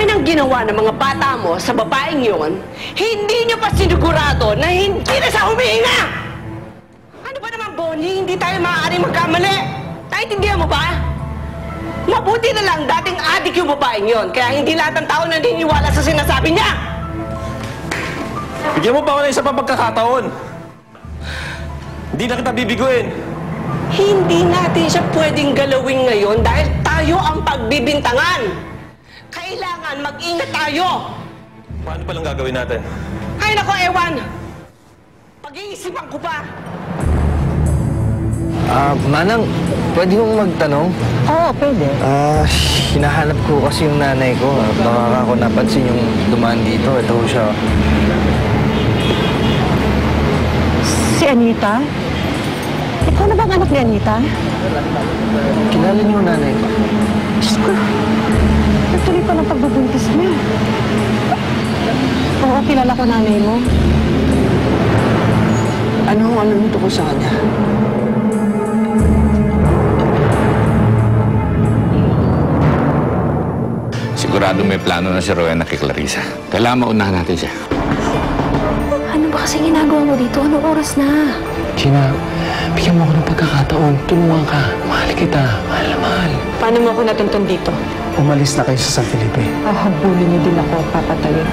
dami ng ginawa ng mga bata mo sa babaeng yun, hindi nyo pa sinigurado na hindi na sa humihinga! Ano ba naman, Bonnie? Hindi tayo maaaring magkamali. Naintindihan mo ba? Mabuti na lang dating adik yung babaeng yun, kaya hindi lahat ng tao naniniwala sa sinasabi niya! Bigyan mo pa ako ng isa pang pagkakataon. Hindi na kita bibiguin. Hindi natin siya pwedeng galawin ngayon dahil tayo ang pagbibintangan. Kailangan mag-ingat tayo. Paano palang gagawin natin? Ay nako, ewan. Pag-iisipan ko pa. Manang, pwede mong magtanong? Oo, pwede. Hinahanap ko kasi yung nanay ko. Baka ako napansin yung dumaan dito. Ito siya. Si Anita? Ikaw na bang anak ni Anita? Kilala niyo yung nanay ko? Diyos ko, nagtuloy pa ng pagbubuntis niya. Oo, kilala ko nanay mo. Ano ang alam nito ko sa kanya? Sigurado may plano na si Rowena kay Clarissa. Kailangan maunahan natin siya. Ano ba kasi ginagawa mo dito? Anong oras na? Gina, bigyan mo ako ng pagkakataon. Tulungan ka. Mahal kita. Mahal na mahal. Paano mo ako natuntun dito? Umalis na kayo sa San Felipe. Hahabulin niyo din ako at papatayin.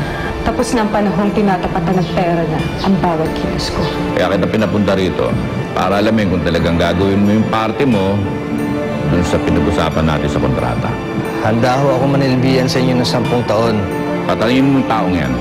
Tapos ng panahon tinatapatan ng pera na ang bawat kilos ko. Kaya kita pinapunta rito para alamin kung talagang gagawin mo yung party mo dun sa pinag-usapan natin sa kontrata. Handa ho ako manilbihan sa inyo ng 10 taon. Patalingin mo yung taong yan.